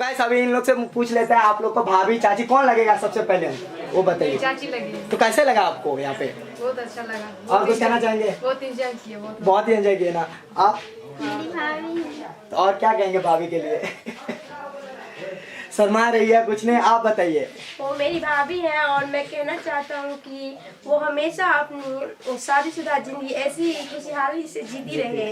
Guys अभी इन लोग से पूछ लेते हैं आप लोग को भाभी चाची कौन लगेगा सबसे पहले, वो बताइए। चाची लगी। तो कैसे लगा आपको यहाँ पे? बहुत अच्छा लगा। और कुछ कहना चाहेंगे? बहुत एंजॉय किए। बहुत ही एंजॉय किए ना आप? तो और क्या कहेंगे भाभी के लिए? शर्मा रही है, कुछ नहीं, आप बताइए। वो मेरी भाभी है और मैं कहना चाहता हूँ कि वो हमेशा अपनी शादीशुदा जिंदगी ऐसी खुशहाली से जीती रहे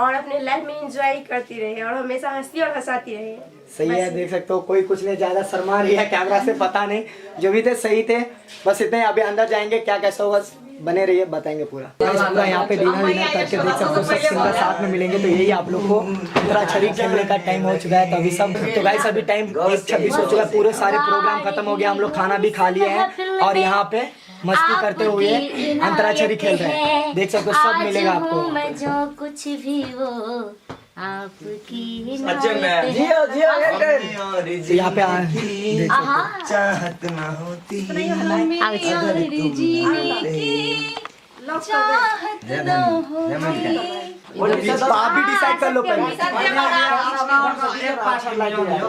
और अपने लाइफ में एंजॉय करती रहे और हमेशा हंसती और हंसाती रहे। सही है, देख सकते हो कोई कुछ नहीं, ज्यादा शर्मा रही है कैमरा से, पता नहीं, जो भी थे सही थे, बस इतने। अभी अंदर जाएंगे, क्या कैसा होगा बने रहिए, बताएंगे पूरा। पूरा यहाँ पे डिनर विनर करके देख सकते हो, सब सिंगल साथ में मिलेंगे। तो यही आप लोग को अंतराक्षरी खेलने का टाइम हो चुका है। तो अभी सब, तो गाइस अभी टाइम 1:26 हो चुका है, पूरे सारे प्रोग्राम खत्म हो गया, हम लोग खाना भी खा लिए हैं और यहाँ पे मस्ती करते हुए अंतराक्षरी खेल रहे हैं। देख सकते हो सब मिलेगा आपको। मैं जो कुछ भी वो आपकी जियो जियो यहाँ पे चाहत ना होती आप भी डिसाइड कर लो पहले।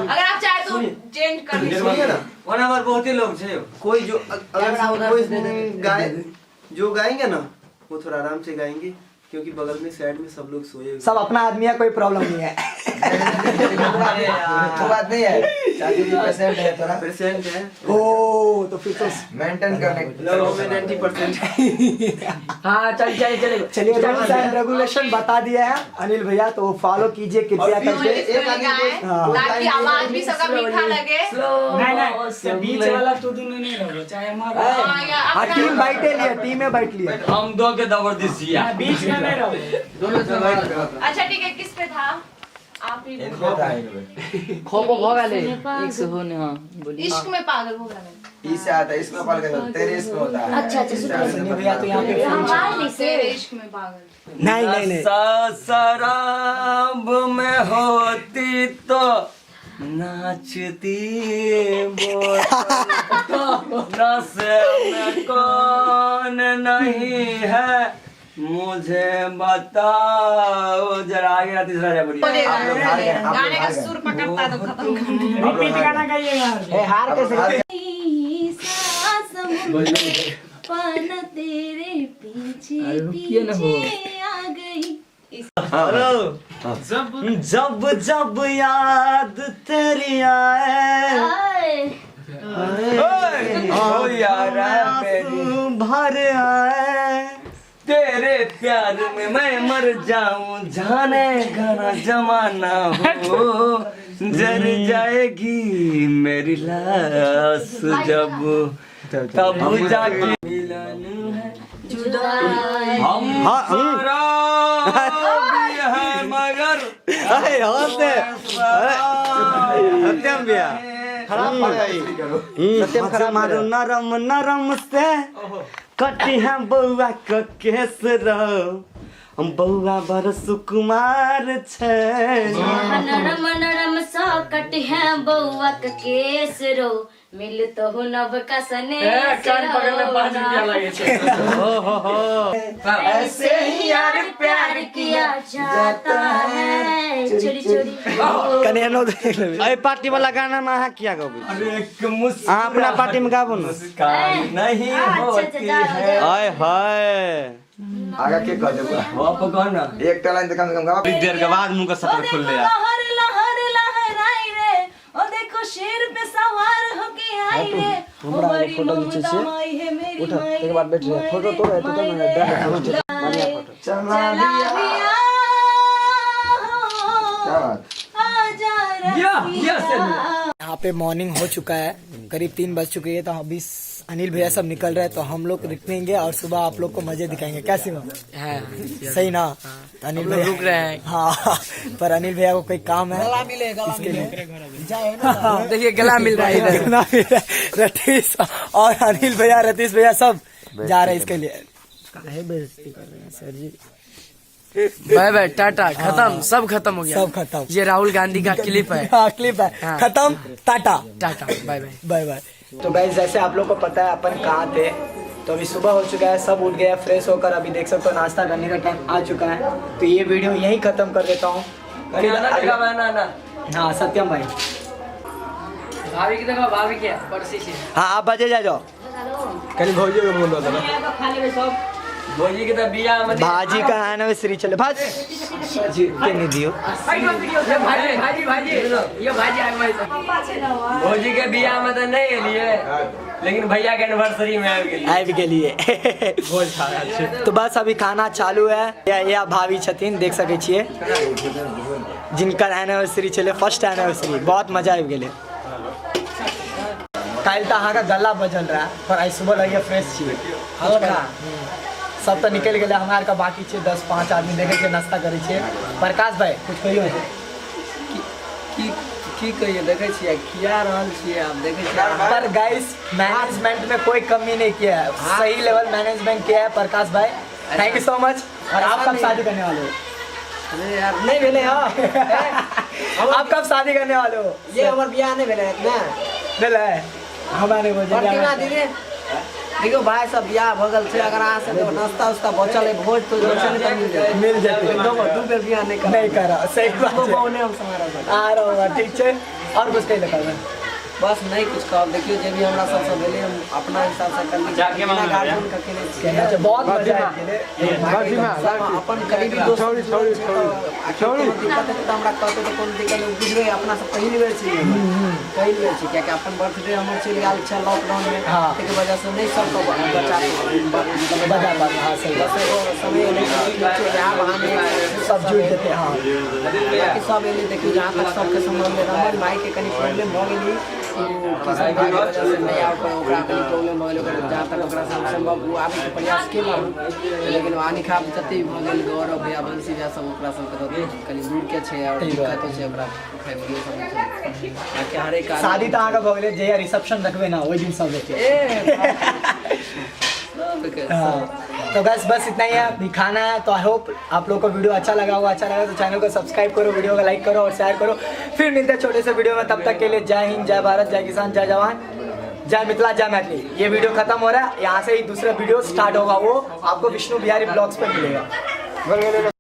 अगर आप चाहे तो चेंज कर लीजिए ना। वहाँ पर बहुत ही लोग थे, कोई जो जो गाएंगे ना वो थोड़ा आराम से गाएंगे, क्योंकि बगल में साइड में सब लोग सोए। सब अपना आदमी है, कोई प्रॉब्लम नहीं है। वो बात नहीं है, चाची जी पेशेंट है, थोड़ा पेशेंट है। ओ तो फिर तो मेंटेन करने लोगों में 90%। हाँ चलिए रूल्स एंड रेगुलेशन बता दिया है अनिल भैया, तो फॉलो कीजिए कृपया करके, ताकि आवाज भी सबका मीठा लगे। नहीं बीच वाला तो दोनों नहीं रहो, चाहे हमारा टीम बैठे लिए, टीम में बैठ लिए, हम दो के जबरदस्ती है, बीच में नहीं रहो दोनों से बैठ। अच्छा ठीक है, किस पे था आप ही? खो हो गए एक से होने। हाँ बोलिए। इश्क में पागल हो गया। इससे आता है, इसमें पागल, तेरे इश्क में होता है। अच्छा अनिल भैया तो यहाँ पे तेरे इश्क में पागल नहीं शराब में होती तो नाचती नशे में कौन नहीं है मुझे बताओ जरा। आगे ना तीसरा जा बोलिए। गाने का सुर पकड़ता तो खत्म करना। रिपीट गाना गाइएगा। हार कैसे पाना तेरे पीछे पीछे आ गई। जब जब याद तेरी आए ओ यार भर आए, तेरे प्यार में मैं मर जाऊं, जाने घना जमाना हो, जर जाएगी मेरी लाश जब, तब जाके मिलन है जुदाई। हमारा भी है मगर सत्यम भैया सत्यम खराब नरम नरम से कटी है बउआ के केस रो, हम बउआ बड़ सुकुमार छे। नरम नरम सा कट है बउआ के केस रो, मिल तो हो नव का सने ऐसे ही यार प्यार किया जाता है चोरी चोरी। कन्या नो देख ले, अरे पार्टी वाला गाना ना है क्या गाओगे? अरे अपना पार्टी में गाओ ना। नहीं होती है। हाय हाय आगे के कह देगा वो आप कौन ना एक लाइन तो कम से कम गाओ। देर के बाद मुंह का शटर खुल गया। लहर लहर लहराई रे, ओ देखो शेर पे सवार होके आई रे, ओ बड़ी ममता माई है मेरी माई। एक बार बैठ रहे फोटो तो है, तो बढ़िया फोटो चला दिया। क्या बात? यहाँ पे मॉर्निंग हो चुका है, करीब 3 बज चुके हैं। तो अभी अनिल भैया सब निकल रहे हैं, तो हम लोग रुकेंगे और सुबह आप लोग को मजे दिखाएंगे। कैसे हो? सही ना? तो अनिल भैया रुक रहे हैं। हाँ पर अनिल भैया को कोई काम है, गला मिलेगा इसके लिए। देखिए गला मिल रहा है इधर। रतीश और अनिल भैया, रतीश भैया सब जा रहे हैं इसके लिए। काहे बेइज्जती कर रहे हैं सर जी? बाय बाय टाटा, खत्म, सब खत्म हो गया, सब खत्म। ये राहुल गांधी का क्लिप है। हाँ क्लिप है, खत्म, tata tata bye bye bye bye. तो गाइस जैसे आप लोग को पता है अपन कहाँ थे, तो अभी सुबह हो चुका है, सब उठ गया फ्रेश होकर। अभी देख सकते हो नाश्ता करने का टाइम आ चुका है। तो ये वीडियो यहीं खत्म कर देता हूँ। हाँ सत्यम भाई भाभी की देखो भाभी क्या परसी से हाँ आप बजे जा जाओ कहीं भौजी को बोल दो भोजी की तो बिया में भाजी का एनिवर्सरी चले बस जी के नहीं दियो ये भाजी ये भाजी आग में भोजी के बिया में तो नहीं लिए लेकिन भैया के एनिवर्सरी में आबि गेलिए तो बस अभी खाना चालू है या भाभी छथिन देख सके छिए जिनकर एनिवर्सरी चले फर्स्ट एनिवर्सरी बहुत मजा आबि गेले काल्हि तो अहाँ का गला बजल रहा पर आई सुबह लगे फ्रेश छिए हल्का सब तो निकल गए हमारे का बाकी छे 10-5 आदमी देखे के नाश्ता करे छे प्रकाश भाई कुछ कहियो की कहिए देखे छिए किया रहल छिए आप देखे छिए पर गाइस मैनेजमेंट में कोई कमी नहीं किया है सही लेवल मैनेजमेंट किया है प्रकाश भाई थैंक यू सो मच और आप कब शादी करने वाले हो अरे यार नहीं भेले हो आप कब शादी करने वाले हो ये हमर बियाह नहीं भेले ना भेले हमारे प्रतिमा दीदी देखो भाई सब बियाह भगल से अगर आ सके नाश्ता उस्ता बचल है भोज तो जैसे मिल जाते दो बेर बियाह नहीं करा सही बात है हम समारा आ रहा हूँ ठीक है और कुछ कहीं लगा बस नहीं कुछ कहो देखियो जे भी हमरा सब भेले हम अपना हिसाब से कर ली जाके गार्जियन का केले कहना चाहिए बहुत मजा आया अपन करीबी दोस्त छोड़ी दिक्कत है तो हमरा कहते तो कोन दिक्कत नहीं बुझबे अपना सब पहिली बेर छी क्या कि अपन बर्थडे हमर चल गेल छ लॉकडाउन में के वजह से नहीं सब को बचा पास हां सही बस वो समय नहीं यहाँ बहाने सब जुड़ देते हां कि सब एले देखियो जहां तक सबके संबंध में रमन भाई के कनी प्रॉब्लम भ गेली किसान भाई के वजह से नहीं आउट ओकरा कनी प्रॉब्लम भ गेल जहां तक ओकरा संभव वो आबे के प्रयास केलहुँ लेकिन हानि खाब जते भ गेल गौरव भैया बंसी जा सब ओकरा सब कनी दूर के छै और दिक्कत छै ओकरा फैमिली सब ताकि हर एक शादी तो आगे भगले जे रिसेप्शन रखबे ना वही दिन सब देखे तो बस इतना ही है अभी खाना है तो आई होप आप लोगों को वीडियो अच्छा लगा होगा तो चैनल को सब्सक्राइब करो वीडियो को लाइक करो और शेयर करो फिर मिलते हैं छोटे से वीडियो में तब तक के लिए जय हिंद जय भारत जय किसान जय जवान जय मिथिला जय मैथिली ये वीडियो खत्म हो रहा है यहाँ से ही दूसरा वीडियो स्टार्ट होगा वो आपको विष्णु बिहारी ब्लॉग्स पे मिलेगा